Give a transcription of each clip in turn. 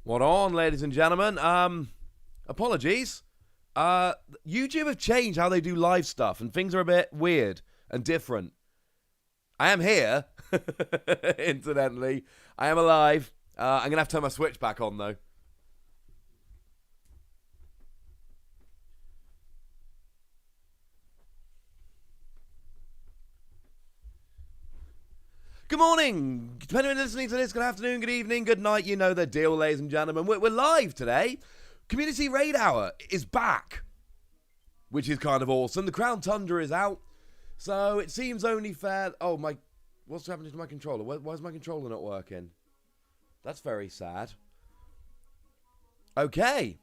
What on, ladies and gentlemen? Apologies. YouTube have changed how they do live stuff, and things are a bit weird and different. I am here, incidentally. I am alive. I'm going to have to turn my Switch back on, though. Good morning. Depending on listening to this, good afternoon, good evening, good night. You know the deal, ladies and gentlemen. We're live today. Community Raid Hour is back, which is kind of awesome. The Crown Tundra is out, so it seems only fair. Oh, what's happening to my controller? Why is my controller not working? That's very sad. Okay,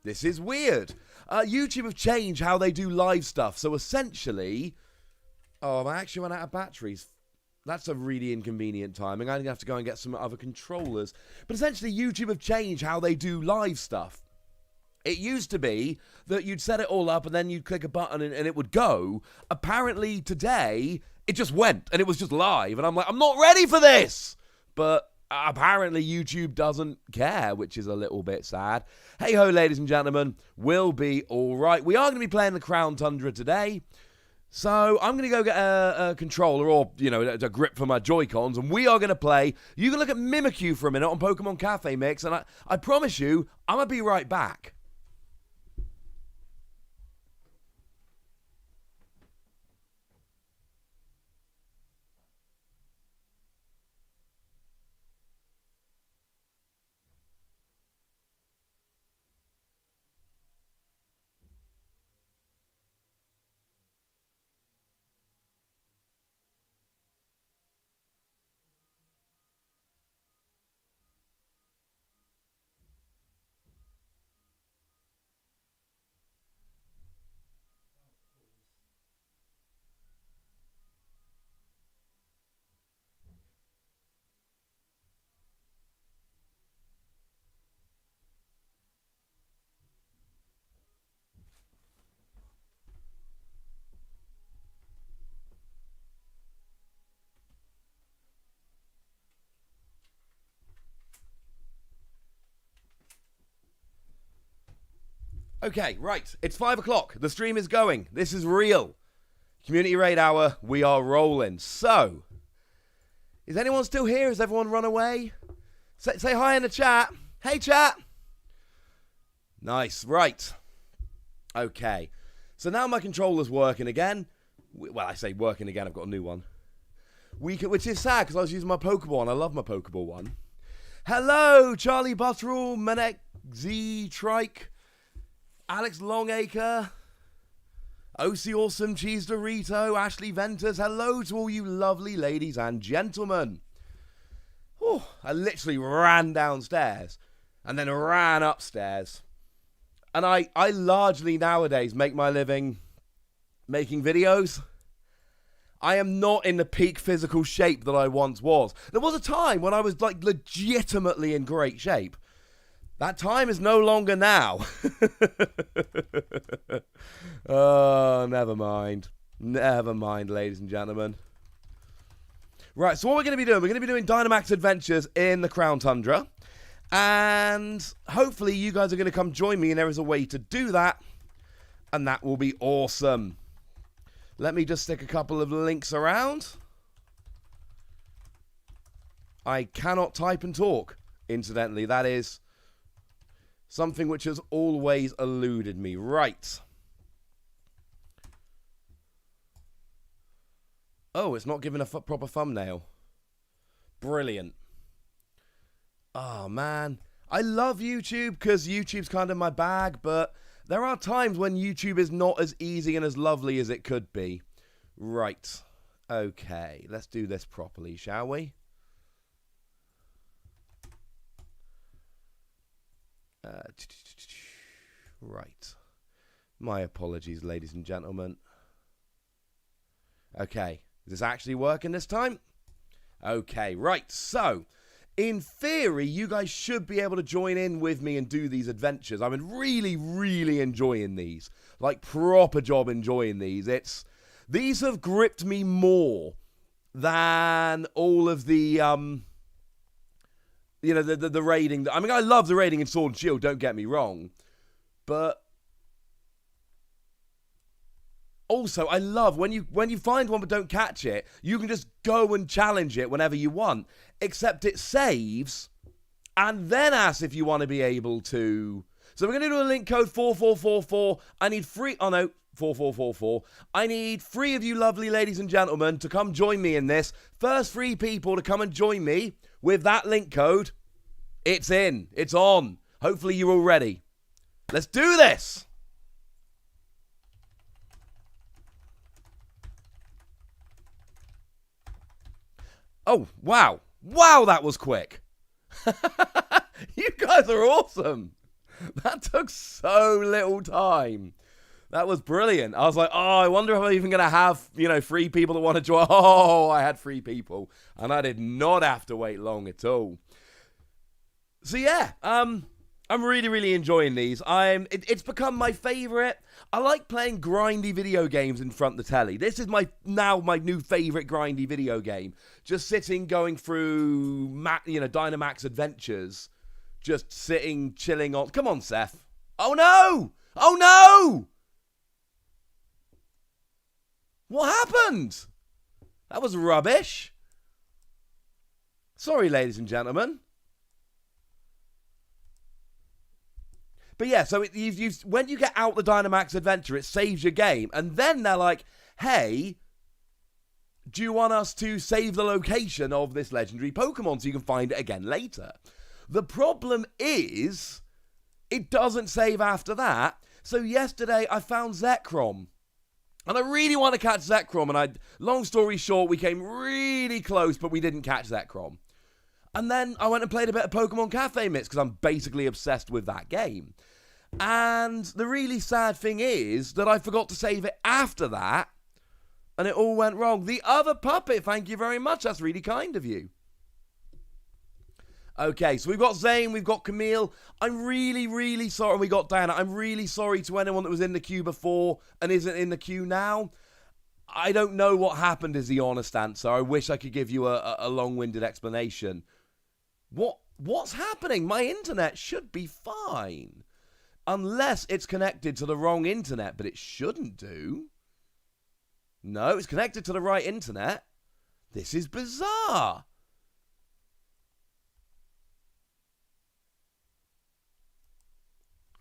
this is weird. YouTube have changed how they do live stuff, so essentially... Oh, I actually run out of batteries. That's a really inconvenient timing. I'm going to have to go and get some other controllers. But essentially, YouTube have changed how they do live stuff. It used to be that you'd set it all up and then you'd click a button and it would go. Apparently, today, it just went and it was just live. And I'm like, I'm not ready for this! But apparently, YouTube doesn't care, which is a little bit sad. Hey-ho, ladies and gentlemen. We'll be all right. We are going to be playing the Crown Tundra today. So, I'm going to go get a controller or, a grip for my Joy-Cons, and we are going to play. You can look at Mimikyu for a minute on Pokemon Cafe Mix, and I promise you, I'm going to be right back. Okay, right. It's 5 o'clock. The stream is going. This is real. Community Raid Hour. We are rolling. So, is anyone still here? Has everyone run away? Say hi in the chat. Hey, chat. Nice. Right. Okay. So now my controller's working again. Well, I say working again. I've got a new one. Which is sad because I was using my Pokeball. I love my Pokeball one. Hello, Charlie Butterall, Manek Z Trike. Alex Longacre, OC Awesome Cheese Dorito, Ashley Ventus, hello to all you lovely ladies and gentlemen. Whew, I literally ran downstairs and then ran upstairs. And I largely nowadays make my living making videos. I am not in the peak physical shape that I once was. There was a time when I was like legitimately in great shape. That time is no longer now. Oh, never mind. Never mind, ladies and gentlemen. Right, so what we're going to be doing, we're going to be doing Dynamax Adventures in the Crown Tundra. And hopefully you guys are going to come join me, and there is a way to do that. And that will be awesome. Let me just stick a couple of links around. I cannot type and talk, incidentally. That is... something which has always eluded me. Right. Oh, it's not giving a proper thumbnail. Brilliant. Oh, man. I love YouTube because YouTube's kind of my bag, but there are times when YouTube is not as easy and as lovely as it could be. Right. Okay. Let's do this properly, shall we? Right. My apologies, ladies and gentlemen. Okay. Is this actually working this time? Okay, right. So, in theory, you guys should be able to join in with me and do these adventures. I've been really, really enjoying these. Like, proper job enjoying these. These have gripped me more than all of the, You know, the raiding. I mean, I love the raiding in Sword and Shield, don't get me wrong. But also, I love when you find one but don't catch it, you can just go and challenge it whenever you want. Except it saves and then asks if you want to be able to. So we're going to do a link code 4444. I need 4444. I need 3 of you lovely ladies and gentlemen to come join me in this. First 3 people to come and join me with that link code. It's in. It's on. Hopefully you're all ready. Let's do this. Oh, wow. Wow, that was quick. You guys are awesome. That took so little time. That was brilliant. I was like, oh, I wonder if I'm even going to have, 3 people that want to join. Oh, I had 3 people. And I did not have to wait long at all. So, yeah, I'm really, really enjoying these. It's become my favorite. I like playing grindy video games in front of the telly. This is my new favorite grindy video game. Just sitting, going through, Dynamax adventures. Just sitting, chilling on. Come on, Seth. Oh, no! Oh, no! What happened? That was rubbish. Sorry, ladies and gentlemen. But yeah, so when you get out the Dynamax adventure, it saves your game. And then they're like, hey, do you want us to save the location of this legendary Pokemon so you can find it again later? The problem is, it doesn't save after that. So yesterday, I found Zekrom. And I really want to catch Zekrom. And long story short, we came really close, but we didn't catch Zekrom. And then I went and played a bit of Pokemon Cafe Mix, because I'm basically obsessed with that game. And the really sad thing is that I forgot to save it after that. And it all went wrong. The other puppet, thank you very much. That's really kind of you. Okay, so we've got Zane, we've got Camille. I'm really, really sorry. And we got Diana. I'm really sorry to anyone that was in the queue before and isn't in the queue now. I don't know what happened is the honest answer. I wish I could give you a long-winded explanation. What's happening? My internet should be fine. Unless it's connected to the wrong internet, but it shouldn't do. No, it's connected to the right internet. This is bizarre.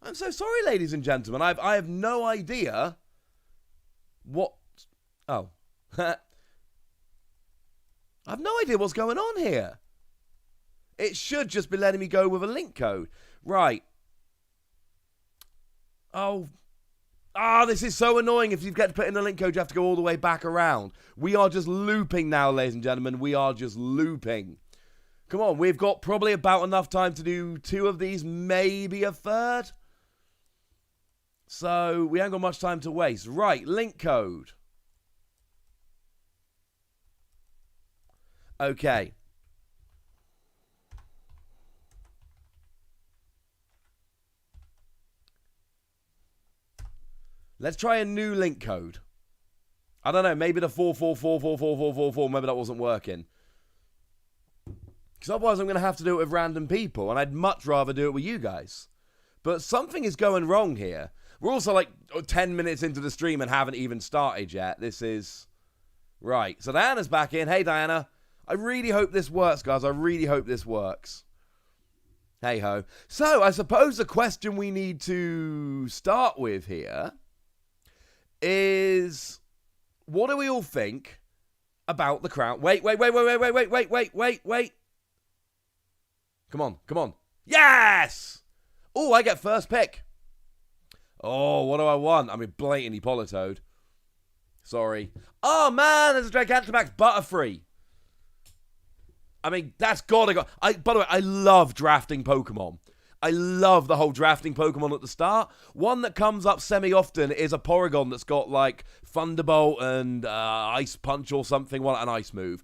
I'm so sorry, ladies and gentlemen. I have no idea what... Oh. I have no idea what's going on here. It should just be letting me go with a link code. Right. Oh. This is so annoying. If you get to put in a link code, you have to go all the way back around. We are just looping now, ladies and gentlemen. We are just looping. Come on, we've got probably about enough time to do 2 of these, maybe a third. So, we haven't got much time to waste. Right, link code. Okay. Let's try a new link code. I don't know, maybe the 44444444, maybe that wasn't working. Because otherwise I'm going to have to do it with random people, and I'd much rather do it with you guys. But something is going wrong here. We're also like 10 minutes into the stream and haven't even started yet. This is... Right, so Diana's back in. Hey, Diana. I really hope this works, guys. I really hope this works. Hey-ho. So, I suppose the question we need to start with here is... What do we all think about the Crown... Wait. Come on. Yes! Oh, I get first pick. Oh, what do I want? I mean, blatantly Politoed. Sorry. Oh, man, there's a Gigantamax Butterfree. I mean, that's gotta go. By the way, I love drafting Pokemon. I love the whole drafting Pokemon at the start. One that comes up semi-often is a Porygon that's got, like, Thunderbolt and Ice Punch or something. Well, an Ice move.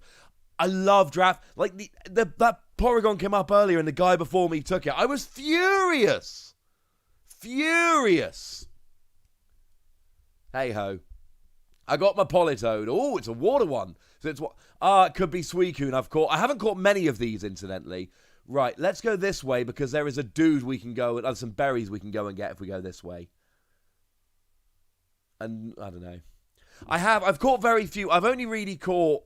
I love draft. Like, that Porygon came up earlier and the guy before me took it. I was furious. Hey-ho. I got my Politoed. Oh, it's a water one. So it's what? It could be Suicune I've caught. I haven't caught many of these, incidentally. Right, let's go this way because there is a dude we can go and some berries we can go and get if we go this way. And I don't know. I've caught very few. I've only really caught,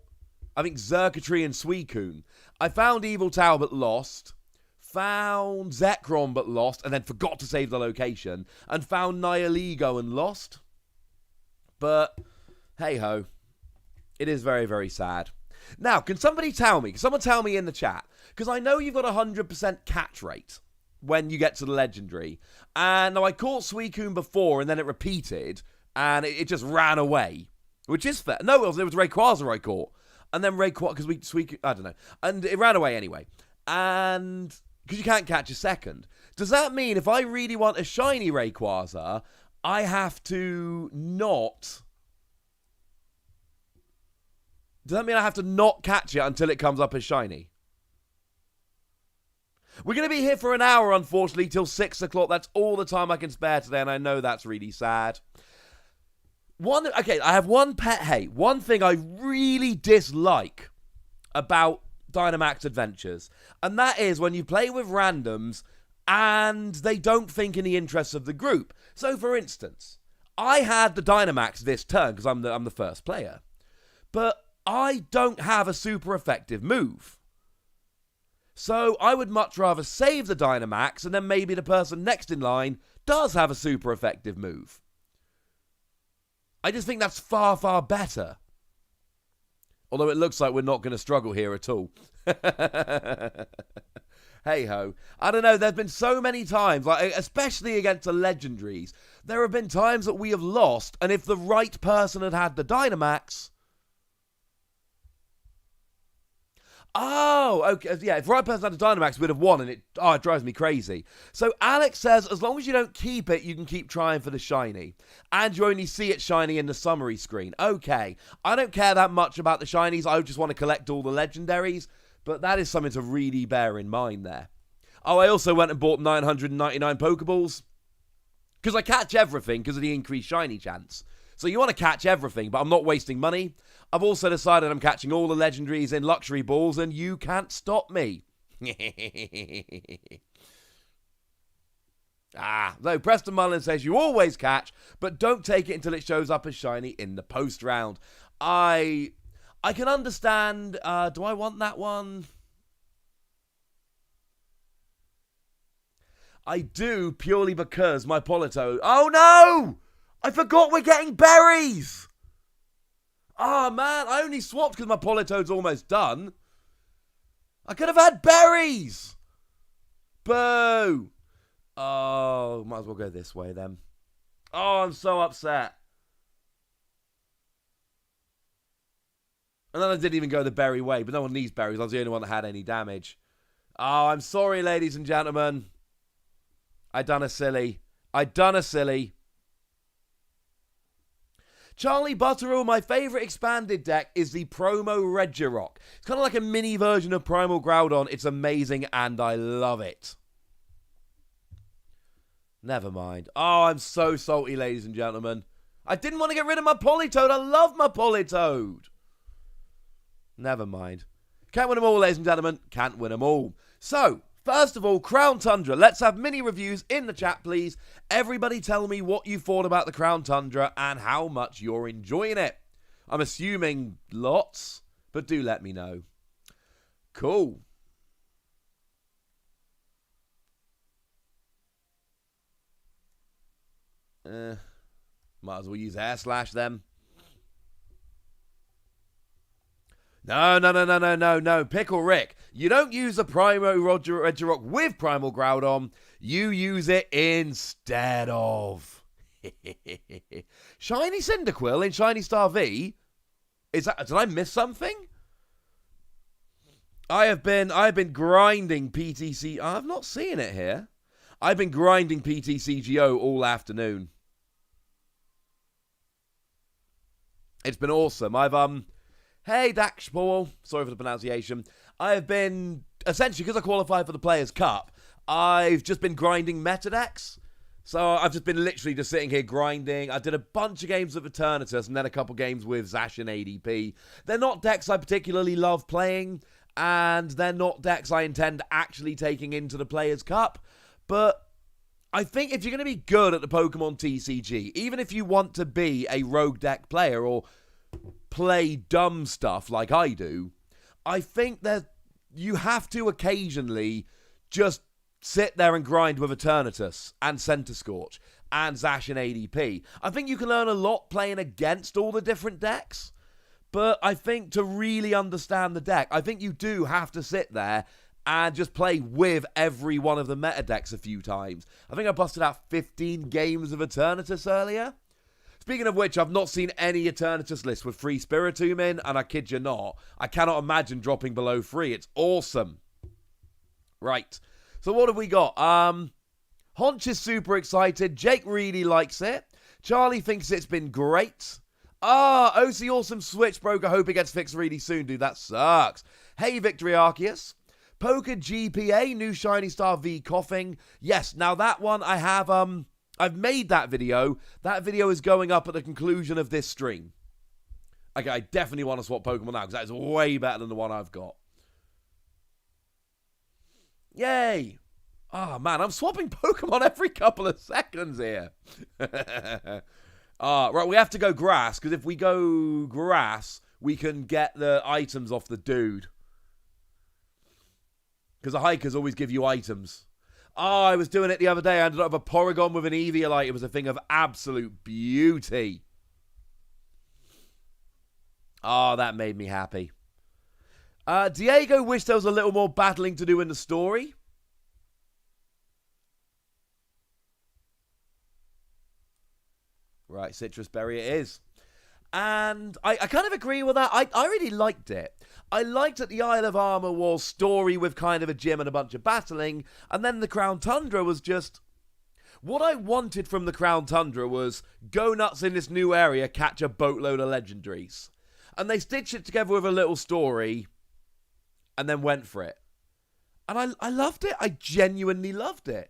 I think, Xurkitree and Suicune. I found Evil Tower but lost. Found Zekrom but lost. And then forgot to save the location. And found Nihilego and lost. But, hey-ho. It is very, very sad. Now, can someone tell me in the chat, because I know you've got a 100% catch rate when you get to the Legendary. And now I caught Suicune before and then it repeated. And it just ran away, which is fair. No, it was Rayquaza I caught. And then Rayquaza, because I don't know. And it ran away anyway. And, because you can't catch a second. Does that mean if I really want a shiny Rayquaza, I have to not... Does that mean I have to not catch it until it comes up as shiny? We're going to be here for an hour, unfortunately, till 6 o'clock. That's all the time I can spare today, and I know that's really sad. I have one pet hate. One thing I really dislike about Dynamax Adventures, and that is when you play with randoms and they don't think in the interests of the group. So, for instance, I had the Dynamax this turn because I'm the first player, but I don't have a super effective move. So I would much rather save the Dynamax and then maybe the person next in line does have a super effective move. I just think that's far, far better. Although it looks like we're not going to struggle here at all. Hey-ho. I don't know, there's been so many times, like especially against the Legendaries, there have been times that we have lost, and if the right person had had the Dynamax... Oh, okay, yeah, if the right person had a Dynamax, we'd have won, and it drives me crazy. So Alex says, as long as you don't keep it, you can keep trying for the shiny. And you only see it shiny in the summary screen. Okay, I don't care that much about the shinies, I just want to collect all the legendaries, but that is something to really bear in mind there. Oh, I also went and bought 999 Pokeballs, because I catch everything because of the increased shiny chance. So you want to catch everything, but I'm not wasting money. I've also decided I'm catching all the legendaries in luxury balls, and you can't stop me. Though Preston Mullen says you always catch, but don't take it until it shows up as shiny in the post round. I can understand. Do I want that one? I do, purely because my Polito... Oh no! I forgot we're getting berries! Oh, man, I only swapped because my Politoed's almost done. I could have had berries. Boo. Oh, might as well go this way then. Oh, I'm so upset. And then I didn't even go the berry way, but no one needs berries. I was the only one that had any damage. Oh, I'm sorry, ladies and gentlemen. I done a silly. Charlie Butterall, my favourite expanded deck is the Promo Regirock. It's kind of like a mini version of Primal Groudon. It's amazing and I love it. Never mind. Oh, I'm so salty, ladies and gentlemen. I didn't want to get rid of my Politoed. I love my Politoed. Never mind. Can't win them all, ladies and gentlemen. Can't win them all. So, first of all, Crown Tundra. Let's have mini reviews in the chat, please. Everybody tell me what you thought about the Crown Tundra and how much you're enjoying it. I'm assuming lots, but do let me know. Cool. Might as well use Air Slash then. No. Pickle Rick. You don't use the Primo Regirock with Primal Groudon. You use it instead of. Shiny Cyndaquil in Shiny Star V? Did I miss something? I've been grinding PTC. I've not seen it here. I've been grinding PTCGO all afternoon. It's been awesome. Hey, Dax Paul. Sorry for the pronunciation. I have been, essentially, because I qualified for the Players' Cup, I've just been grinding meta decks. So I've just been literally just sitting here grinding. I did a bunch of games of Eternatus and then a couple games with Zash and ADP. They're not decks I particularly love playing. and they're not decks I intend actually taking into the Players' Cup. But I think if you're going to be good at the Pokemon TCG, even if you want to be a rogue deck player or play dumb stuff like I do, I think that you have to occasionally just sit there and grind with Eternatus and Center Scorch and Zash and ADP. I think you can learn a lot playing against all the different decks, but I think to really understand the deck, I think you do have to sit there and just play with every one of the meta decks a few times. I think I busted out 15 games of Eternatus earlier. Speaking of which, I've not seen any Eternatus list with free Spiritomb in, and I kid you not, I cannot imagine dropping below 3. It's awesome. Right. So what have we got? Honch is super excited. Jake really likes it. Charlie thinks it's been great. OC Awesome Switch broke. I hope it gets fixed really soon, dude. That sucks. Hey, Victory Arceus. Poker GPA, new Shiny Star V coughing. Yes, now that one I have, I've made that video. That video is going up at the conclusion of this stream. Okay, I definitely want to swap Pokemon now, because that is way better than the one I've got. Yay! Oh, man, I'm swapping Pokemon every couple of seconds here. Right, we have to go grass, because if we go grass, we can get the items off the dude. Because the hikers always give you items. I was doing it the other day. I ended up with a Porygon with an Eviolite. It was a thing of absolute beauty. That made me happy. Diego wished there was a little more battling to do in the story. Right, Citrus Berry it is. And I kind of agree with that. I really liked it. I liked that the Isle of Armor was story with kind of a gym and a bunch of battling, and then the Crown Tundra was just... What I wanted from the Crown Tundra was go nuts in this new area, catch a boatload of legendaries. And they stitched it together with a little story, and then went for it. And I loved it. I genuinely loved it.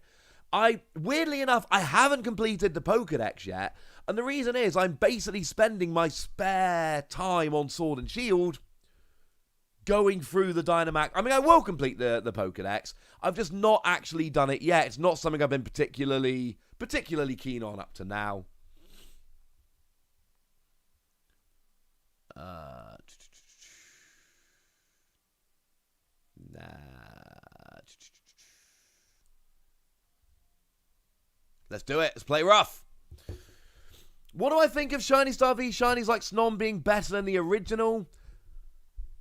Weirdly enough, I haven't completed the Pokédex yet, and the reason is I'm basically spending my spare time on Sword and Shield going through the Dynamax. I mean, I will complete the Pokédex. I've just not actually done it yet. It's not something I've been particularly keen on up to now. Let's do it. Let's play rough. What do I think of Shiny Star V? Shiny's like Snom being better than the original.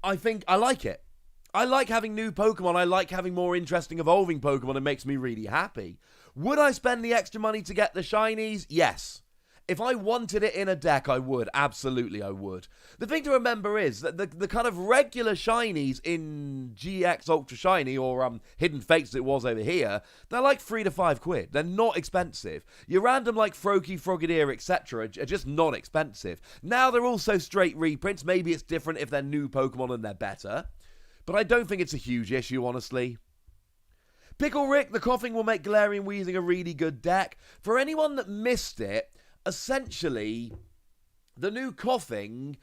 I think I like it. I like having new Pokemon. I like having more interesting evolving Pokemon. It makes me really happy. Would I spend the extra money to get the Shinies? Yes. If I wanted it in a deck, I would. Absolutely, I would. The thing to remember is that the kind of regular Shinies in GX Ultra Shiny, or Hidden Fates it was over here, they're like £3 to £5. They're not expensive. Your random like Froakie, Frogadier, etc. are just not expensive. Now they're also straight reprints. Maybe it's different if they're new Pokemon and they're better. But I don't think it's a huge issue, honestly. Pickle Rick, the coughing will make Galarian Weezing a really good deck. For anyone that missed it, essentially, the new coughing,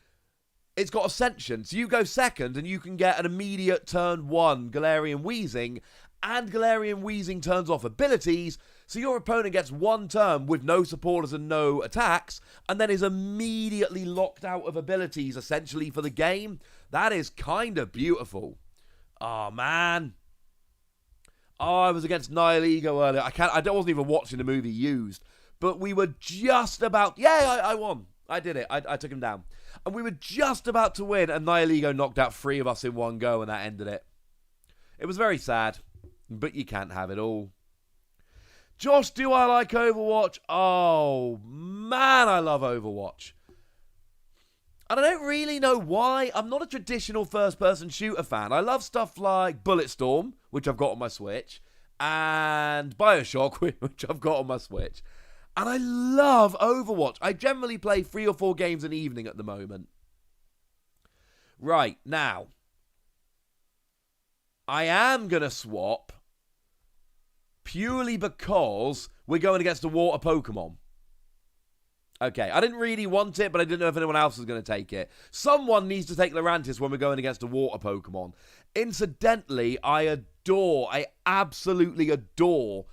it's got Ascension. So you go second and you can get an immediate turn 1 Galarian Weezing, and Galarian Weezing turns off abilities, so your opponent gets one turn with no supporters and no attacks, and then is immediately locked out of abilities, essentially, for the game. That is kind of beautiful. Oh, man. Oh, I was against Nihilego earlier. I wasn't even watching the movie Used. But we were just about... Yeah, I won. I did it. I took him down. And we were just about to win, and Nihilego knocked out 3 of us in one go, and that ended it. It was very sad, but you can't have it all. Josh, do I like Overwatch? Oh, man, I love Overwatch. And I don't really know why. I'm not a traditional first-person shooter fan. I love stuff like Bulletstorm, which I've got on my Switch, and Bioshock, which I've got on my Switch. And I love Overwatch. I generally play 3 or 4 games an evening at the moment. Right, now. I am going to swap purely because we're going against a water Pokemon. Okay, I didn't really want it, but I didn't know if anyone else was going to take it. Someone needs to take Lurantis when we're going against a water Pokemon. Incidentally, I absolutely adore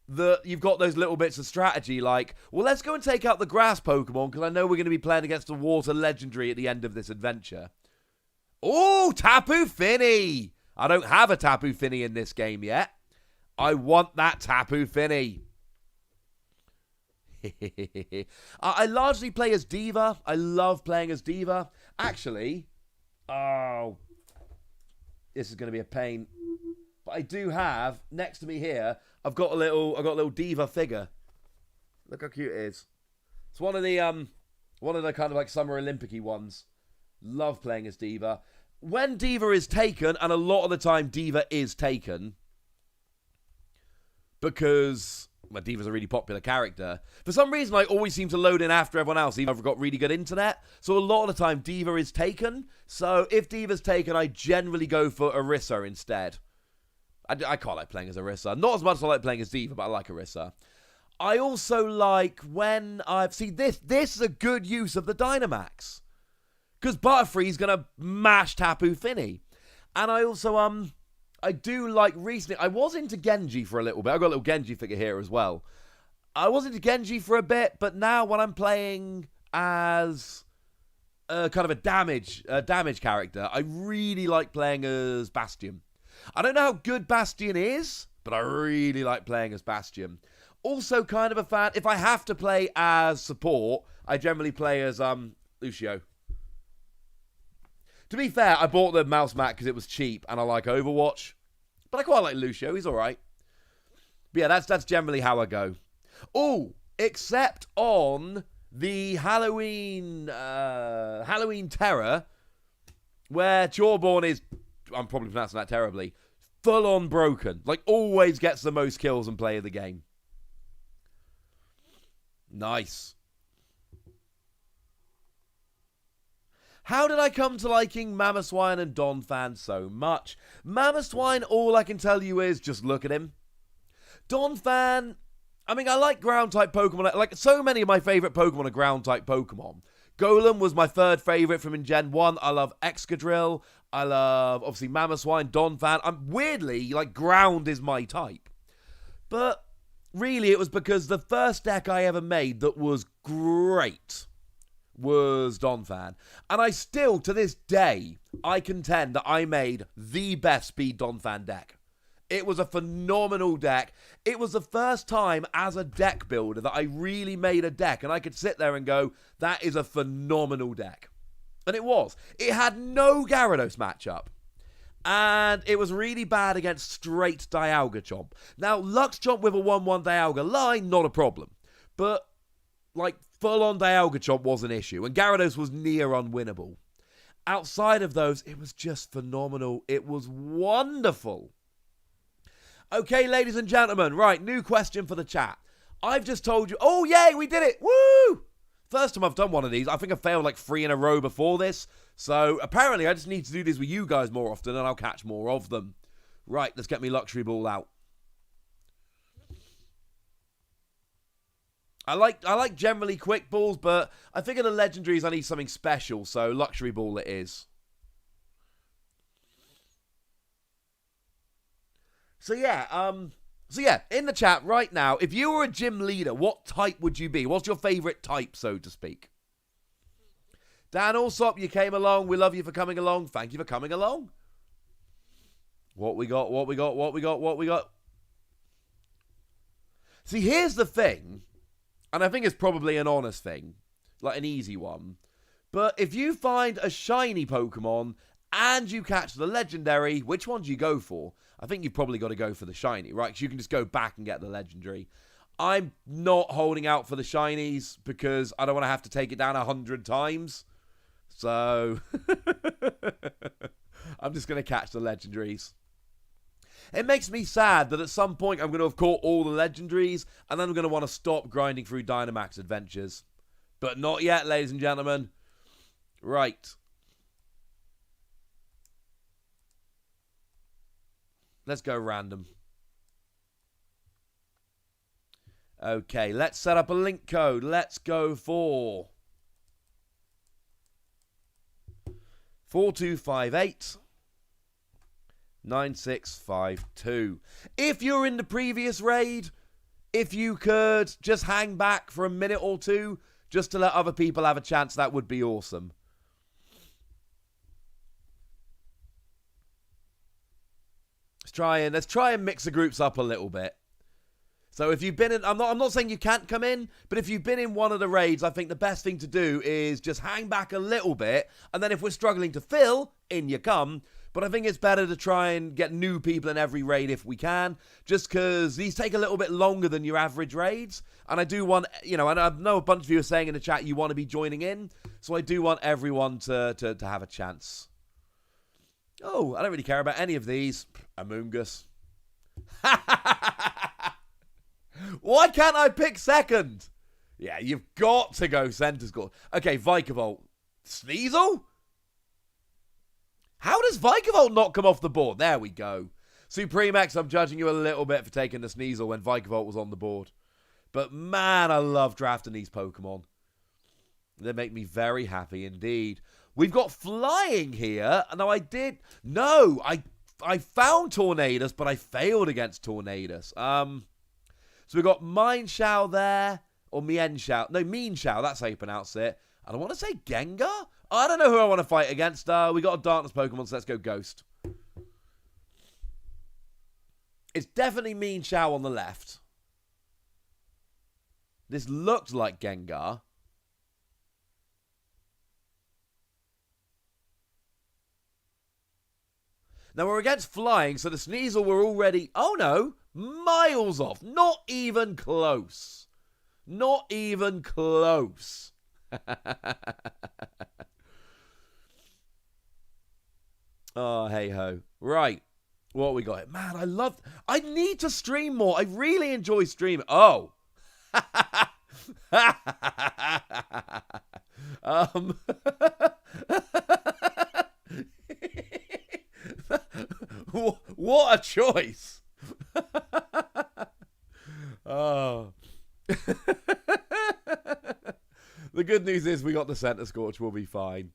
that you've got those little bits of strategy like, well, let's go and take out the grass Pokemon because I know we're going to be playing against a water legendary at the end of this adventure. Oh, Tapu Fini! I don't have a Tapu Fini in this game yet. I want that Tapu Fini. I largely play as Diva. I love playing as Diva. Actually, oh, this is going to be a pain. But I do have next to me here. I've got a little Diva figure. Look how cute it is. It's one of the kind of like Summer Olympic-y ones. Love playing as Diva. When Diva is taken, and a lot of the time Diva is taken, because well, Diva's a really popular character. For some reason, I always seem to load in after everyone else, even if I've got really good internet. So a lot of the time, Diva is taken. So if Diva's taken, I generally go for Orisa instead. I quite like playing as Orisa. Not as much as I like playing as Diva, but I like Orisa. I also like when I've... See, this is a good use of the Dynamax. Because Butterfree's going to mash Tapu Fini. And I also, I do like recently... I was into Genji for a little bit. I've got a little Genji figure here as well. I was into Genji for a bit, but now when I'm playing as kind of a damage character, I really like playing as Bastion. I don't know how good Bastion is, but I really like playing as Bastion. Also kind of a fan, if I have to play as support, I generally play as Lucio. To be fair, I bought the mouse mat because it was cheap and I like Overwatch. But I quite like Lucio, he's alright. But yeah, that's generally how I go. Oh, except on the Halloween Terror, where Jawborn is... I'm probably pronouncing that terribly. Full on broken. Like, always gets the most kills and play of the game. Nice. How did I come to liking Mamoswine and Donphan so much? Mamoswine, all I can tell you is just look at him. Donphan, I mean, I like ground-type Pokemon. Like, so many of my favourite Pokemon are ground-type Pokemon. Golem was my third favourite from in Gen 1. I love Excadrill. I love, obviously, Mamoswine, Donphan. I'm weirdly, like, ground is my type. But really, it was because the first deck I ever made that was great was Donphan. And I still, to this day, I contend that I made the best speed Donphan deck. It was a phenomenal deck. It was the first time as a deck builder that I really made a deck and I could sit there and go, that is a phenomenal deck. And it was. It had no Gyarados matchup. And it was really bad against straight Dialga Chomp. Now, Lux Chomp with a 1-1 Dialga line, not a problem. But, like, full-on Dialga Chomp was an issue. And Gyarados was near unwinnable. Outside of those, it was just phenomenal. It was wonderful. Okay, ladies and gentlemen, right, new question for the chat. I've just told you, oh, yay, we did it, woo! First time I've done one of these. I think I failed like 3 in a row before this. So, apparently, I just need to do this with you guys more often, and I'll catch more of them. Right, let's get me Luxury Ball out. I like generally quick balls, but I think in the Legendaries I need something special, so Luxury Ball it is. So yeah, in the chat right now, if you were a gym leader, what type would you be? What's your favourite type, so to speak? Dan Allsop, you came along. We love you for coming along. Thank you for coming along. What we got? See, here's the thing, and I think it's probably an honest thing, like an easy one. But if you find a shiny Pokemon and you catch the legendary, which one do you go for? I think you've probably got to go for the shiny, right? Because you can just go back and get the legendary. I'm not holding out for the shinies because I don't want to have to take it down 100 times. So, I'm just going to catch the legendaries. It makes me sad that at some point I'm going to have caught all the legendaries and then I'm going to want to stop grinding through Dynamax adventures. But not yet, ladies and gentlemen. Right. Let's go random. Okay, let's set up a link code. Let's go for 4258 9652. If you're in the previous raid, if you could just hang back for a minute or two just to let other people have a chance, that would be awesome. Let's try and mix the groups up a little bit. So if you've been in, I'm not saying you can't come in, but if you've been in one of the raids, I think the best thing to do is just hang back a little bit, and then if we're struggling to fill, in you come. But I think it's better to try and get new people in every raid if we can, just because these take a little bit longer than your average raids. And I do want, and I know a bunch of you are saying in the chat you want to be joining in, so I do want everyone to have a chance. Oh, I don't really care about any of these. Among Us. Why can't I pick second? Yeah, you've got to go center score. Okay, Vikavolt. Sneasel? How does Vikavolt not come off the board? There we go. Supremex, I'm judging you a little bit for taking the Sneasel when Vikavolt was on the board. But man, I love drafting these Pokemon. They make me very happy indeed. We've got Flying here. Now I found Tornadus, but I failed against Tornadus. So we've got Mienshao there, or Mienshao. No, Mienshao, that's how you pronounce it. And I want to say Gengar? I don't know who I want to fight against. We got a Darkness Pokemon, so let's go Ghost. It's definitely Mienshao on the left. This looks like Gengar. Now we're against Flying, so the Sneasel we're already... Oh no! Miles off. Not even close. Not even close. Oh, hey ho. Right. What we got? Man, I need to stream more. I really enjoy streaming. Oh. What a choice. Oh. The good news is we got the Center Scorch. We'll be fine.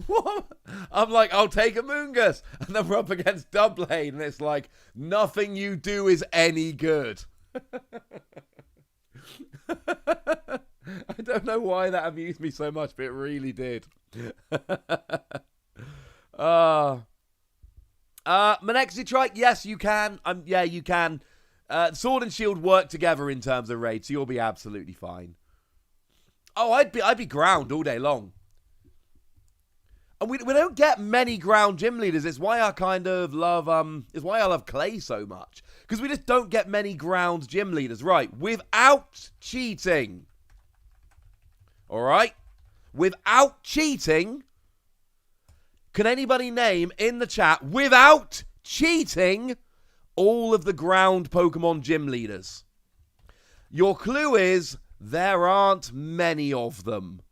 What? I'm like, I'll take Among Us. And then we're up against Doublade. And it's like, nothing you do is any good. I don't know why that amused me so much, but it really did. Manexi Trike, yes, you can. Yeah, you can. Sword and Shield work together in terms of raid, so you'll be absolutely fine. Oh, I'd be ground all day long. And we don't get many ground gym leaders. It's why I kind of love it's why I love Clay so much. Because we just don't get many ground gym leaders. Right, without cheating. Alright? Without cheating. Can anybody name in the chat, without cheating, all of the ground Pokemon gym leaders? Your clue is, there aren't many of them.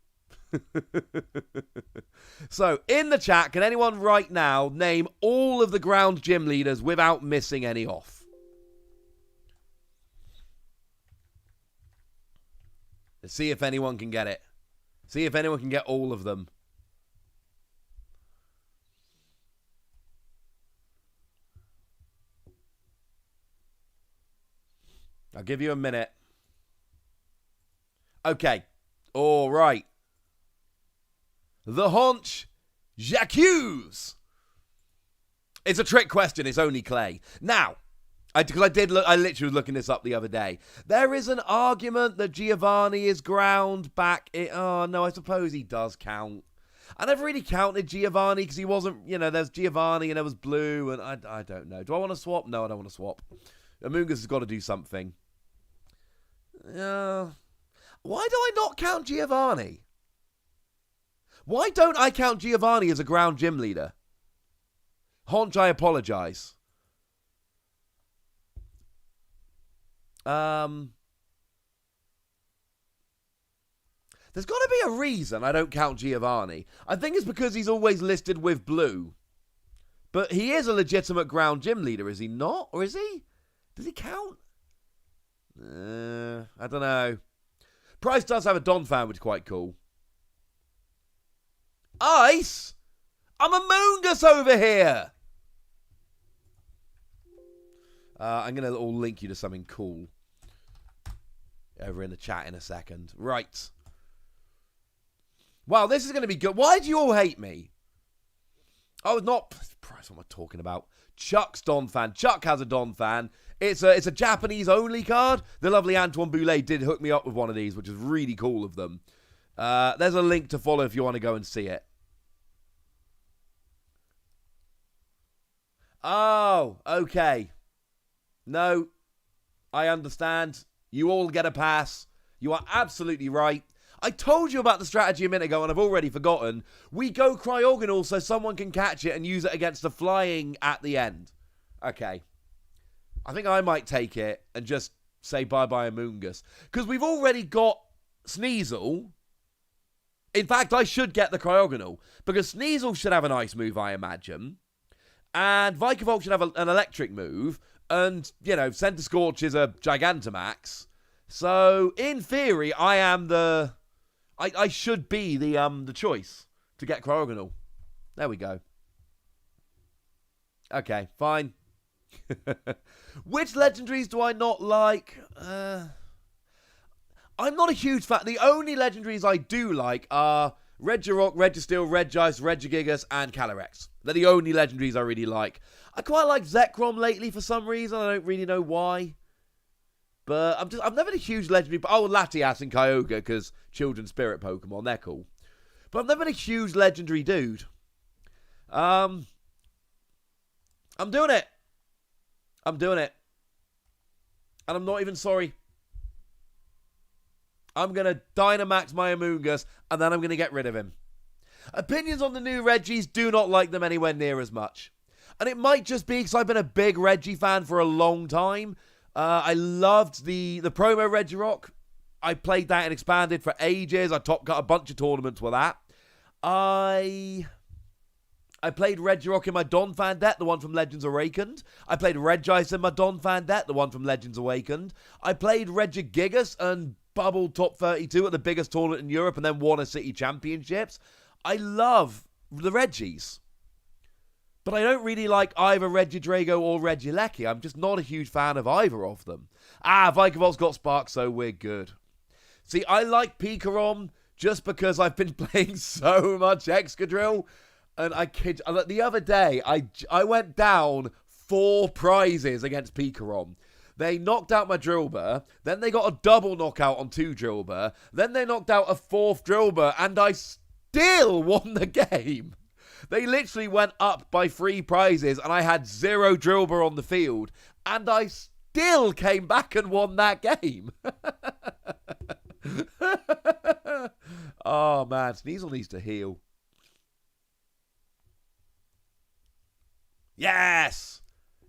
So, in the chat, can anyone right now name all of the ground gym leaders without missing any off? Let's see if anyone can get it. See if anyone can get all of them. I'll give you a minute. Okay. All right. The Haunch J'accuse. It's a trick question. It's only Clay. Now, I literally was looking this up the other day. There is an argument that Giovanni is ground back. Oh, no, I suppose he does count. I never really counted Giovanni because he wasn't, there's Giovanni and there was Blue, and I don't know. Do I want to swap? No, I don't want to swap. Among Us has got to do something. Why do I not count Giovanni? Why don't I count Giovanni as a ground gym leader? Haunch, I apologize. There's got to be a reason I don't count Giovanni. I think it's because he's always listed with Blue. But he is a legitimate ground gym leader, is he not? Or is he? Does he count? I don't know. Price does have a Donphan, which is quite cool. Ice? I'm a Moongus over here! I'm going to all link you to something cool over in the chat in a second. Right. Wow, this is going to be good. Why do you all hate me? Oh, not... Price, what am I talking about? Chuck's Donphan. Chuck has a Donphan. It's a Japanese-only card. The lovely Antoine Boulet did hook me up with one of these, which is really cool of them. There's a link to follow if you want to go and see it. Oh, okay. No, I understand. You all get a pass. You are absolutely right. I told you about the strategy a minute ago, and I've already forgotten. We go Cryogonal so someone can catch it and use it against the flying at the end. Okay. I think I might take it and just say bye-bye Amoongus. Because we've already got Sneasel. In fact, I should get the Cryogonal. Because Sneasel should have an ice move, I imagine. And Vikavolt should have an electric move. And, you know, Centiskorch is a Gigantamax. So, in theory, I am the... I should be the choice to get Cryogonal. There we go. Okay, fine. Which legendaries do I not like? I'm not a huge fan. The only legendaries I do like are Regirock, Registeel, Regice, Regigigas, and Calyrex. They're the only legendaries I really like. I quite like Zekrom lately for some reason. I don't really know why. But I've never been a huge legendary... Oh, Latias and Kyogre, because children's spirit Pokemon, they're cool. But I've never been a huge legendary dude. I'm doing it. I'm doing it. And I'm not even sorry. I'm going to Dynamax my Amoongus, and then I'm going to get rid of him. Opinions on the new Reggies, do not like them anywhere near as much. And it might just be because I've been a big Reggie fan for a long time. I loved the promo Regirock. I played that and expanded for ages. I top cut a bunch of tournaments with that. I played Regirock in my Donphan deck, the one from Legends Awakened. I played Regice in my Donphan deck, the one from Legends Awakened. I played Regigigas and bubbled top 32 at the biggest tournament in Europe and then won a city championships. I love the Reggies. But I don't really like either Regidrago or Regieleki. I'm just not a huge fan of either of them. Vikavolt's got Spark, so we're good. See, I like Pikarom just because I've been playing so much Excadrill. And I kid you, the other day, I went down 4 prizes against Pikarom. They knocked out my Drillbur, then they got a double knockout on 2 Drillbur, then they knocked out a 4th Drillbur, and I still won the game. They literally went up by 3 prizes, and I had 0 Drillbur on the field, and I still came back and won that game. Oh, man, Sneasel needs to heal. Yes!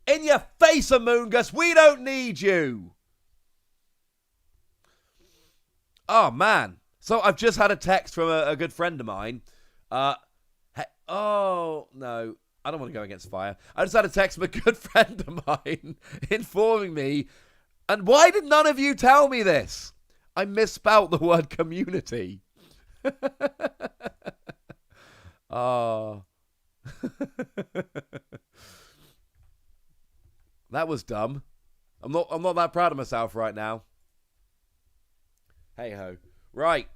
In your face, Amoongus, we don't need you! Oh, man. So I've just had a text from a good friend of mine. Oh, no. I don't want to go against fire. I just had a text from a good friend of mine informing me. And why did none of you tell me this? I misspelled the word community. Oh. That was dumb. I'm not that proud of myself right now. Hey ho. Right.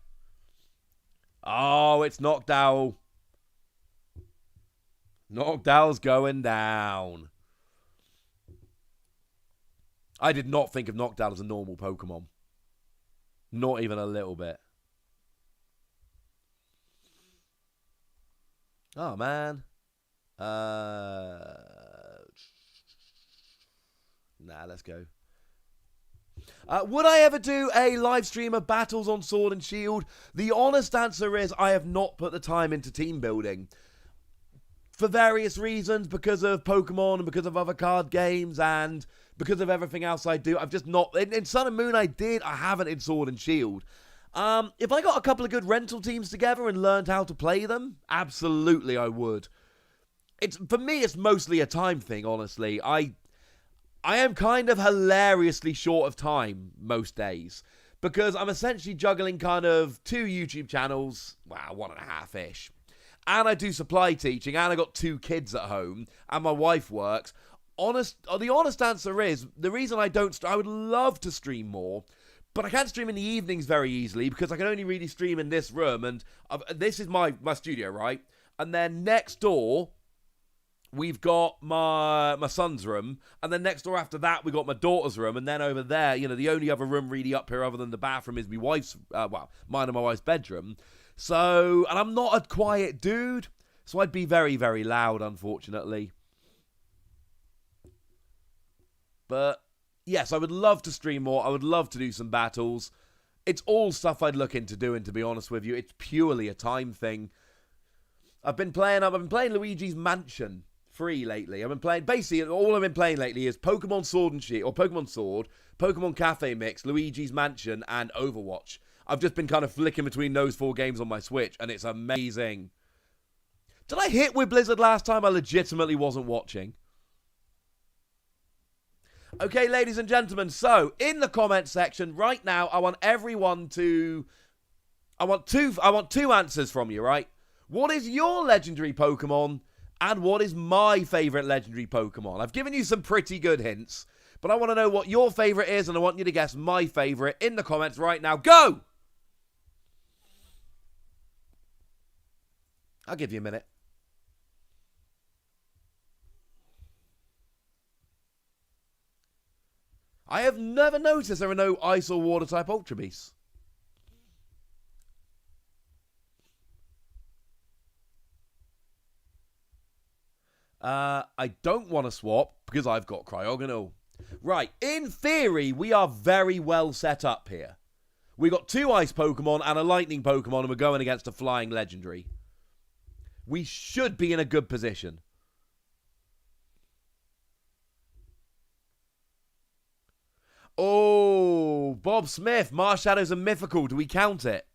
Oh, it's Noctowl. Noctowl's going down. I did not think of Noctowl as a normal Pokemon. Not even a little bit. Oh, man. Nah, let's go. Would I ever do a live stream of battles on Sword and Shield? The honest answer is I have not put the time into team building. For various reasons, because of Pokemon and because of other card games and because of everything else I do. I've just not... In Sun and Moon I did. I haven't in Sword and Shield. If I got a couple of good rental teams together and learned how to play them, absolutely I would. For me, it's mostly a time thing, honestly. I am kind of hilariously short of time most days because I'm essentially juggling kind of 2 YouTube channels, well, 1.5-ish. And I do supply teaching, and I got 2 kids at home, and my wife works. The honest answer is, the reason I don't, I would love to stream more, but I can't stream in the evenings very easily because I can only really stream in this room, and this is my studio, right? And then next door, we've got my son's room, and then next door after that, we got my daughter's room, and then over there, the only other room really up here other than the bathroom is my wife's, mine and my wife's bedroom. So, and I'm not a quiet dude, so I'd be very, very loud, unfortunately. But, yes, I would love to stream more. I would love to do some battles. It's all stuff I'd look into doing, to be honest with you. It's purely a time thing. I've been playing Luigi's Mansion free lately. Basically, all I've been playing lately is Pokemon Sword and Shield, or Pokemon Sword, Pokemon Cafe Mix, Luigi's Mansion, and Overwatch. I've just been kind of flicking between those 4 games on my Switch, and it's amazing. Did I hit with Blizzard last time? I legitimately wasn't watching. Okay, ladies and gentlemen, so in the comment section right now, I want everyone to... I want two answers from you, right? What is your legendary Pokemon, and what is my favourite legendary Pokemon? I've given you some pretty good hints, but I want to know what your favourite is, and I want you to guess my favourite in the comments right now. Go! I'll give you a minute. I have never noticed there are no Ice or Water type Ultra Beasts. I don't want to swap because I've got Cryogonal. Right, in theory, we are very well set up here. We got 2 Ice Pokemon and a Lightning Pokemon, and we're going against a Flying Legendary. We should be in a good position. Oh, Bob Smith, Marshadow's a mythical. Do we count it?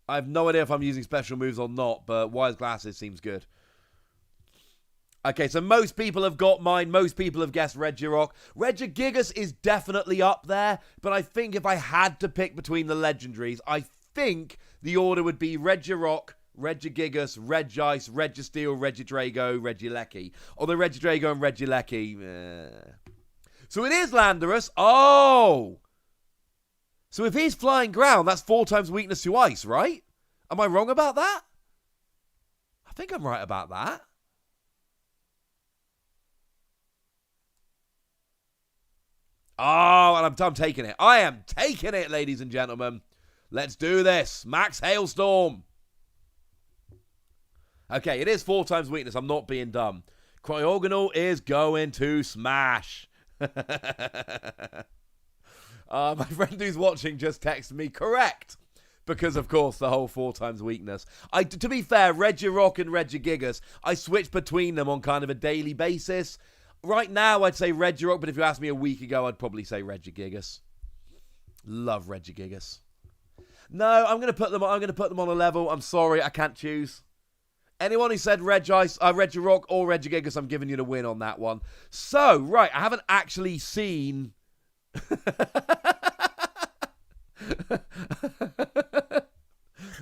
I have no idea if I'm using special moves or not, but Wise Glasses seems good. Okay, so most people have got mine. Most people have guessed Regirock. Regigigas is definitely up there, but I think if I had to pick between the legendaries, I think the order would be Regirock, Regigigas, Regice, Registeel, Regidrago, Regieleki. Although Regidrago and Regieleki... So it is Landorus. Oh! So if he's flying ground, that's 4 times weakness to ice, right? Am I wrong about that? I think I'm right about that. Oh, and I'm taking it. I am taking it, ladies and gentlemen. Let's do this. Max Hailstorm. Okay, it is 4 times weakness. I'm not being dumb. Cryogonal is going to smash. My friend who's watching just texted me, correct. Because, of course, the whole 4 times weakness. To be fair, Regirock and Regigigas, I switch between them on kind of a daily basis. Right now, I'd say Regirock, but if you asked me a week ago, I'd probably say Regigigas. Love Regigigas. No, I'm going to put them on a level. I'm sorry, I can't choose. Anyone who said Regirock or Regigigas, I'm giving you the win on that one. So, right, I haven't actually seen...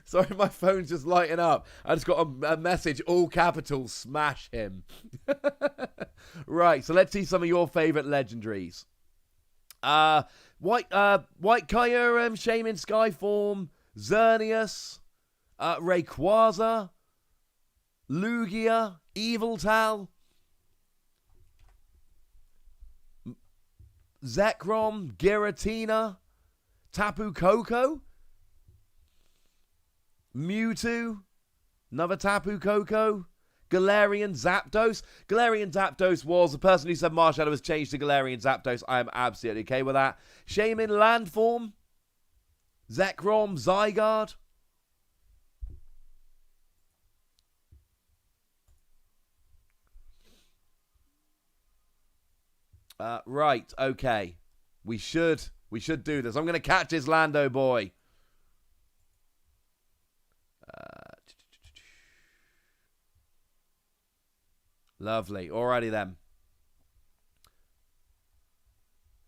Sorry, my phone's just lighting up. I just got a message, all capitals, smash him. Right, so let's see some of your favourite legendaries. White Kyurem, Shaman Skyform, Xerneas, Rayquaza, Lugia, Eviltal, Zekrom, Giratina, Tapu Koko, Mewtwo, another Tapu Koko, Galarian Zapdos. Galarian Zapdos was the person who said Marshadow has changed to Galarian Zapdos. I am absolutely okay with that. Shaman Landform, Zekrom, Zygarde, Right, okay. We should do this. I'm going to catch this Lando boy. Lovely. Alrighty then.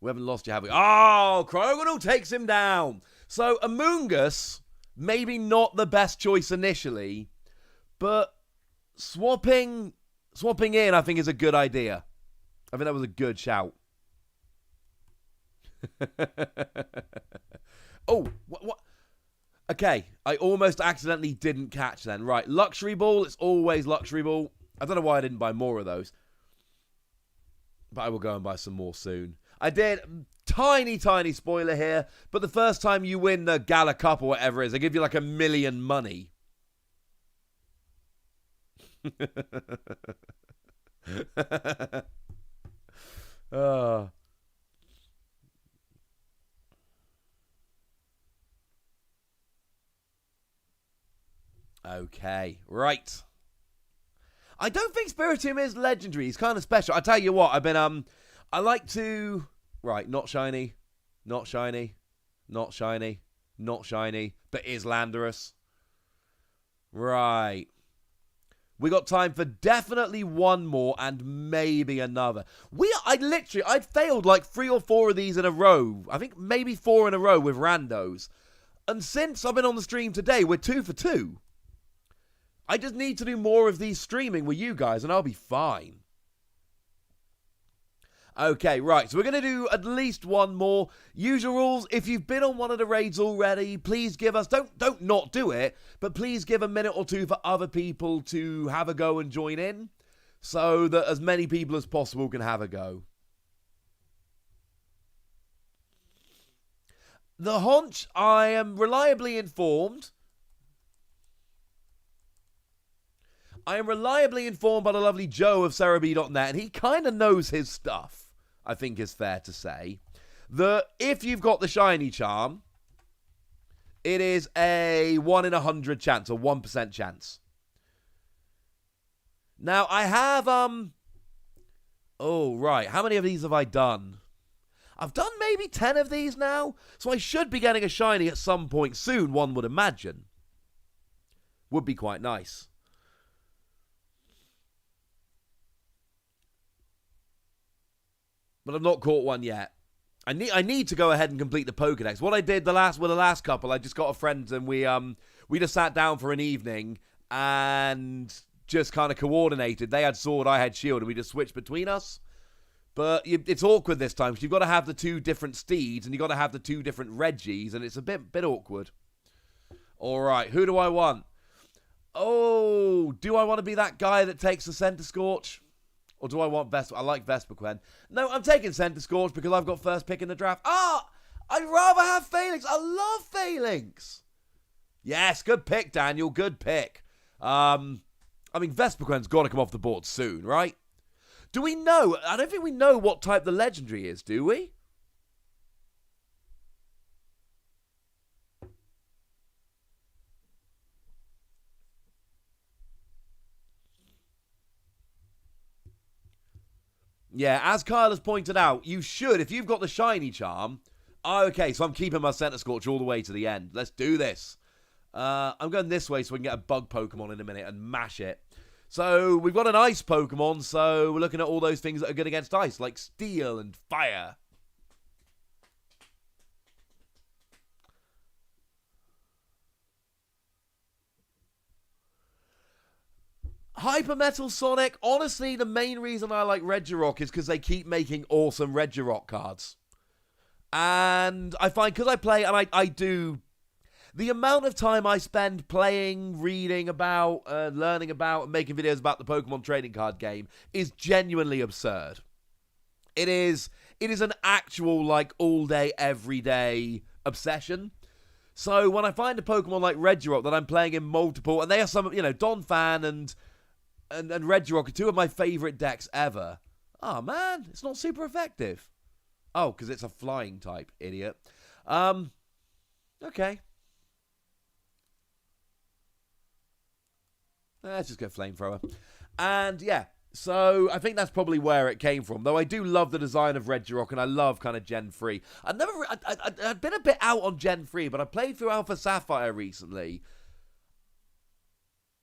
We haven't lost you, have we? Oh, Cryogonal takes him down. So, Amoongus, maybe not the best choice initially, but swapping in, I think, is a good idea. I think that was a good shout. Oh, what? Okay, I almost accidentally didn't catch then. Right, Luxury Ball, it's always Luxury Ball. I don't know why I didn't buy more of those. But I will go and buy some more soon. I did. Tiny spoiler here. But the first time you win the Gala Cup or whatever it is, they give you like 1 million money. Okay, right. I don't think Spiritomb is legendary. He's kind of special. I tell you what, I like to... Right, not shiny, not shiny, not shiny, not shiny, but is Landorus. Right. We got time for definitely one more and maybe another. I'd failed like 3 or 4 of these in a row. I think maybe 4 in a row with randos. And since I've been on the stream today, we're 2 for 2. I just need to do more of these streaming with you guys and I'll be fine. Okay, right, so we're going to do at least one more. Usual rules, if you've been on one of the raids already, please give us, don't not do it, but please give a minute or two for other people to have a go and join in, so that as many people as possible can have a go. The Haunch, I am reliably informed. I am reliably informed by the lovely Joe of Cerebi.net, and he kind of knows his stuff, I think is fair to say, that if you've got the Shiny Charm, it is a 1 in 100 chance, a 1% chance. Now, I have, oh, right, how many of these have I done? I've done maybe 10 of these now, so I should be getting a Shiny at some point soon, one would imagine. Would be quite nice. But I've not caught one yet. I need to go ahead and complete the Pokedex. What I did with the last couple, I just got a friend and we just sat down for an evening and just kind of coordinated. They had Sword, I had Shield, and we just switched between us. But it's awkward this time, because you've got to have the 2 different steeds and you've got to have the 2 different Reggies, and it's a bit awkward. All right, who do I want? Oh, do I want to be that guy that takes the Center Scorch? Or do I want Vespa? I like Vespiquen. No, I'm taking Center Scorch because I've got first pick in the draft. Ah! I'd rather have Phalanx. I love Phalanx. Yes, good pick, Daniel. Good pick. I mean, Vespiquen's got to come off the board soon, right? Do we know? I don't think we know what type the Legendary is, do we? Yeah, as Kyle has pointed out, you should, if you've got the Shiny Charm. Oh, okay, so I'm keeping my Center Scorch all the way to the end. Let's do this. I'm going this way so we can get a bug Pokemon in a minute and mash it. So, we've got an Ice Pokemon, so we're looking at all those things that are good against Ice, like Steel and Fire. Hyper Metal Sonic, honestly, the main reason I like Regirock is because they keep making awesome Regirock cards. And I find, because I play, and I do, the amount of time I spend playing, reading about, learning about, and making videos about the Pokemon trading card game is genuinely absurd. It is an actual, like, all-day, everyday obsession. So when I find a Pokemon like Regirock that I'm playing in multiple, and they are some, Donphan and Regirock are 2 of my favorite decks ever. Oh, man, it's not super effective. Oh, because it's a flying type, idiot. Okay. Let's just go Flamethrower. And, yeah, So I think that's probably where it came from. Though I do love the design of Regirock, and I love kind of Gen 3. I've been a bit out on Gen 3, but I played through Alpha Sapphire recently.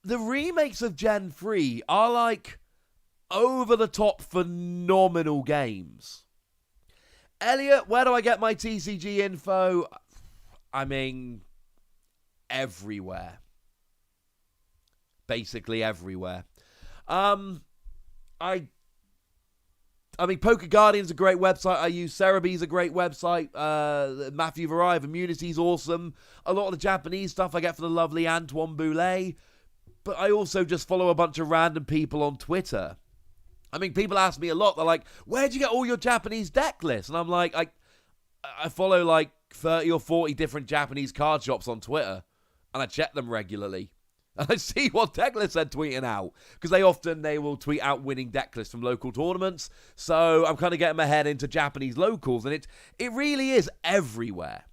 The remakes of Gen 3 are like over-the-top phenomenal games. Elliot, where do I get my TCG info? I mean, everywhere. Basically everywhere. I mean, Poker Guardian's a great website I use. Cerebee's a great website. Matthew Variety Immunity's awesome. A lot of the Japanese stuff I get from the lovely Antoine Boulet. But I also just follow a bunch of random people on Twitter. I mean, people ask me a lot. They're like, where'd you get all your Japanese deck lists? And I'm like, I follow like 30 or 40 different Japanese card shops on Twitter. And I check them regularly. And I see what deck lists they're tweeting out. Because they will tweet out winning deck lists from local tournaments. So I'm kind of getting my head into Japanese locals. And it really is everywhere.